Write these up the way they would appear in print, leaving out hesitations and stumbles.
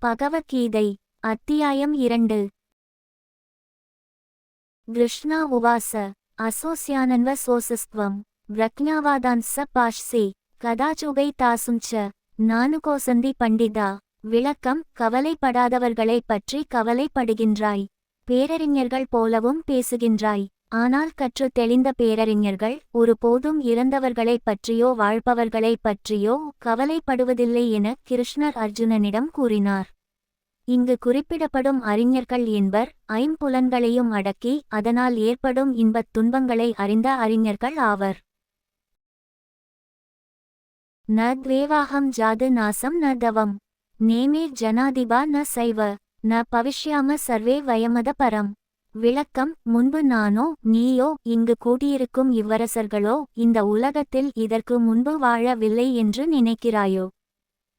பகவத்கீதை அத்தியாயம் 2. கிருஷ்ணா உவாச அசோஸ்யானன்வ சோசஸ்த்வம் பிரக்ஞாவாதான்ச பாஷ்சே கதாச்சுகை தாசுஞ்ச நானுகோசந்தி பண்டிதா. விளக்கம்: கவலைப்படாதவர்களைப் பற்றி கவலைப்படுகின்றாய், பேரறிஞர்கள் போலவும் பேசுகின்றாய். ஆனால் கற்று தெளிந்த பேரறிஞர்கள் ஒருபோதும் இறந்தவர்களைப் பற்றியோ வாழ்பவர்களைப் பற்றியோ கவலைப்படுவதில்லை என கிருஷ்ணர் அர்ஜுனனிடம் கூறினார். இங்கு குறிப்பிடப்படும் அறிஞர்கள் என்பர் ஐம்புலன்களையும் அடக்கி அதனால் ஏற்படும் இன்பத் துன்பங்களை அறிந்த அறிஞர்கள் ஆவர். ந த்வேவாஹம் ஜாது நாசம் ந தவம் நேமே ஜனாதிபா ந சைவ ந பவிஷ்யாம சர்வே வயமத பரம். விளக்கம்: முன்பு நானோ நீயோ இங்கு கூடியிருக்கும் இவ்வரசர்களோ இந்த உலகத்தில் இதற்கு முன்பு வாழவில்லை என்று நினைக்கிறாயோ?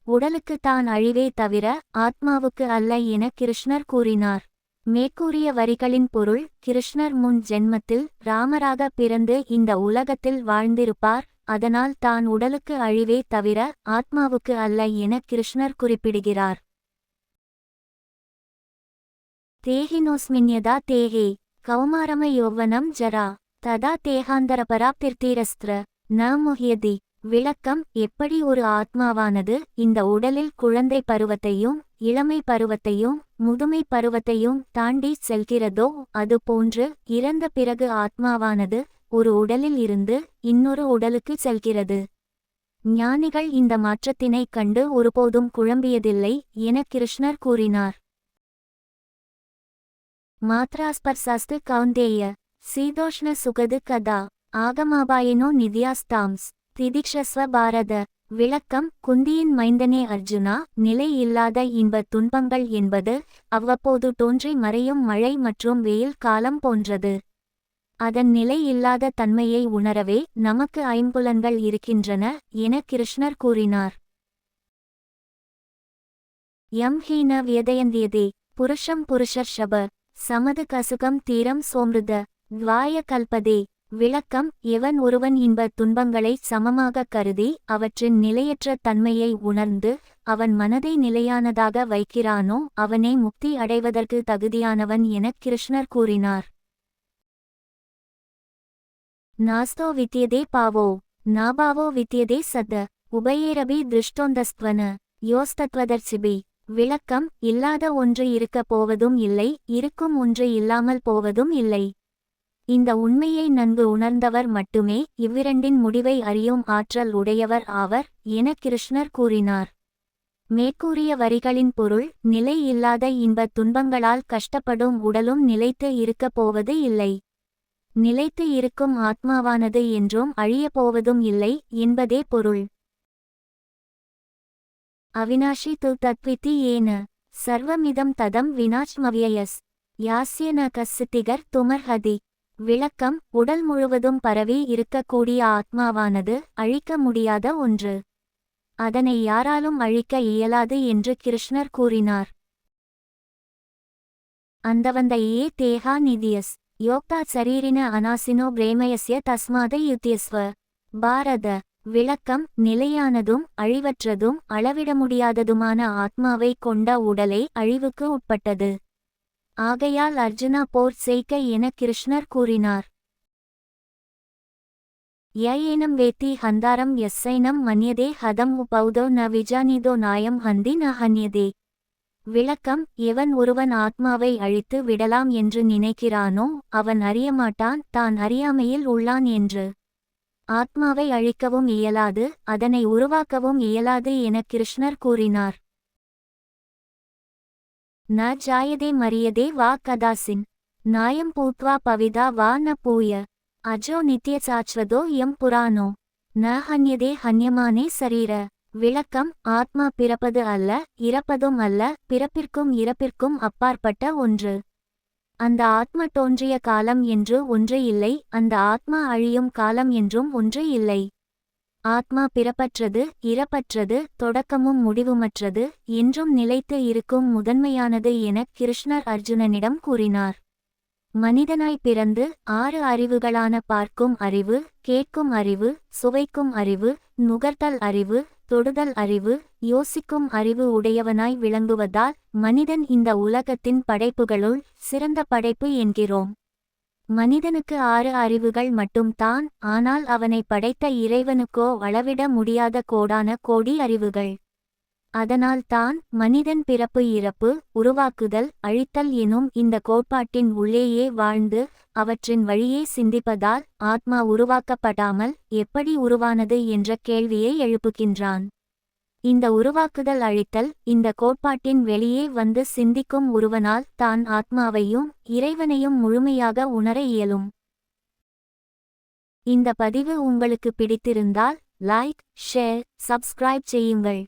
உடலுக்கு தான் அழிவே தவிர ஆத்மாவுக்கு அல்ல என கிருஷ்ணர் கூறினார். மேற்கூறிய வரிகளின் பொருள்: கிருஷ்ணர் முன் ஜென்மத்தில் ராமராக பிறந்து இந்த உலகத்தில் வாழ்ந்திருப்பார், அதனால் தான் உடலுக்கு அழிவே தவிர ஆத்மாவுக்கு அல்ல என கிருஷ்ணர் குறிப்பிடுகிறார். தேஹினோஸ்மின்யதா தேஹே கௌமாரம யௌவனம் ஜரா ததா தேகாந்தரபராப்திர்தீரஸ்த்ர ந முஹ்யதி. விளக்கம்: எப்படி ஒரு ஆத்மாவானது இந்த உடலில் குழந்தை பருவத்தையும் இளமை பருவத்தையும் முதுமை பருவத்தையும் தாண்டி செல்கிறதோ அதுபோன்று இறந்த பிறகு ஆத்மாவானது ஒரு உடலில் இருந்து இன்னொரு உடலுக்கு செல்கிறது. ஞானிகள் இந்த மாற்றத்தினைக் கண்டு ஒருபோதும் குழம்பியதில்லை என கிருஷ்ணர் கூறினார். மாத்ராஸ்பர்சாஸ்து கௌந்தேய சீதோஷ்ண சுகது கதா ஆகமாபாயினோ நித்யாஸ்தாம்ஸ் திதிக்ஷஸ்வ பாரத. விளக்கம்: குந்தியின் மைந்தனே அர்ஜுனா, நிலை இல்லாத இன்பத் துன்பங்கள் என்பது அவ்வப்போது தோன்றி மறையும் மழை மற்றும் வெயில் காலம் போன்றது. அதன் நிலை இல்லாத தன்மையை உணரவே நமக்கு ஐம்புலன்கள் இருக்கின்றன என கிருஷ்ணர் கூறினார். யம் ஹீன வியதயந்தியதே புருஷம் புருஷர்ஷப சமது கசுகம் தீரம் சோம்ருத த்வாய கல்பதே. விளக்கம்: எவன் ஒருவன் இன்பத் துன்பங்களை சமமாக கருதி அவற்றின் நிலையற்ற தன்மையை உணர்ந்து அவன் மனதை நிலையானதாக வைக்கிறானோ அவனே முக்தி அடைவதற்கு தகுதியானவன் என கிருஷ்ணர் கூறினார். நாஸ்தோ வித்யதே பாவோ நாபாவோ வித்யதே சத உபயேரபி திருஷ்டோந்தஸ்த்வன யோஸ்தத்வதர்சிபி. விளக்கம்: இல்லாத ஒன்று இருக்கப் போவதும் இல்லை, இருக்கும் ஒன்று இல்லாமல் போவதும் இல்லை. இந்த உண்மையை நன்கு உணர்ந்தவர் மட்டுமே இவ்விரண்டின் முடிவை அறியும் ஆற்றல் உடையவர் ஆவர் என கிருஷ்ணர் கூறினார். மேற்கூறிய வரிகளின் பொருள்: நிலை இல்லாத இன்பத் துன்பங்களால் கஷ்டப்படும் உடலும் நிலைத்து இருக்கப் போவது இல்லை, நிலைத்து இருக்கும் ஆத்மாவானது என்றும் அழியப்போவதும் இல்லை என்பதே பொருள். அவினாஷி து தத்விதி ஏன சர்வமிதம் ததம் வினாச்மவ்யயஸ் யாஸ்ய ந கஸ்ஸிதிகர் துமர்ஹதி. விளக்கம்: உடல் முழுவதும் பரவி இருக்கக்கூடிய ஆத்மாவானது அழிக்க முடியாத ஒன்று, அதனை யாராலும் அழிக்க இயலாது என்று கிருஷ்ணர் கூறினார். அந்தவந்த ஏ தேஹா நிதியஸ் யோக்தா சரீரின அனாசினோ பிரேமயஸ்ய தஸ்மாத யுத்யஸ்வ. பாரத. விளக்கம்: நிலையானதும் அழிவற்றதும் அளவிட முடியாததுமான ஆத்மாவை கொண்ட உடலே அழிவுக்கு உட்பட்டது. ஆகையால் அர்ஜுனா போர் செய்க என கிருஷ்ணர் கூறினார். யஏனம் வேத்தி ஹந்தாரம் யஸ்ஸைனம் மன்யதே ஹதம் உபௌதோ ந விஜானிதோ நாயம் ஹந்தி ந ஹன்யதே. விளக்கம்: எவன் ஒருவன் ஆத்மாவை அழித்து விடலாம் என்று நினைக்கிறானோ அவன் அறியமாட்டான் தான் அறியாமையில் உள்ளான் என்று. ஆத்மாவை அழிக்கவும் இயலாது, அதனை உருவாக்கவும் இயலாது என கிருஷ்ணர் கூறினார். ந ஜாயதே மரியதே வா கதாசின் நாயம் பூத்வா பவிதா வா ந பூய அஜோ நித்யசாச்வதோ யம் புராணோ ந ஹன்யதே ஹன்யமானே சரீர. விளக்கம்: ஆத்மா பிறப்பது அல்ல, இறப்பதும் அல்ல, பிறப்பிற்கும் இறப்பிற்கும் அப்பாற்பட்ட ஒன்று. அந்த ஆத்மா தோன்றிய காலம் என்று ஒன்று இல்லை, அந்த ஆத்மா அழியும் காலம் என்றும் ஒன்று இல்லை. ஆத்மா பிறப்பற்றது, இறப்பற்றது, தொடக்கமும் முடிவுமற்றது, என்றும் நிலைத்து இருக்கும் முதன்மையானது என கிருஷ்ணர் அர்ஜுனனிடம் கூறினார். மனிதனாய் பிறந்து 6 அறிவுகளான பார்க்கும் அறிவு, கேட்கும் அறிவு, சுவைக்கும் அறிவு, நுகர்தல் அறிவு, தொடுதல் அறிவு, யோசிக்கும் அறிவு உடையவனாய் விளங்குவதால் மனிதன் இந்த உலகத்தின் படைப்புகளுள் சிறந்த படைப்பு என்கிறோம். மனிதனுக்கு 6 அறிவுகள் மட்டும் தான், ஆனால் அவனை படைத்த இறைவனுக்கோ அளவிட முடியாத கோடான கோடி அறிவுகள். அதனால் தான் மனிதன் பிறப்பு இறப்பு, உருவாக்குதல் அழித்தல் எனும் இந்த கோட்பாட்டின் உள்ளேயே வாழ்ந்து அவற்றின் வழியே சிந்திப்பதால் ஆத்மா உருவாக்கப்படாமல் எப்படி உருவானது என்ற கேள்வியை எழுப்புகின்றான். இந்த உருவாக்குதல் அழித்தல் இந்த கோட்பாட்டின் வெளியே வந்து சிந்திக்கும் ஒருவனால் தான் ஆத்மாவையும் இறைவனையும் முழுமையாக உணர இயலும். இந்த பதிவு உங்களுக்கு பிடித்திருந்தால் லைக், ஷேர், சப்ஸ்கிரைப் செய்யுங்கள்.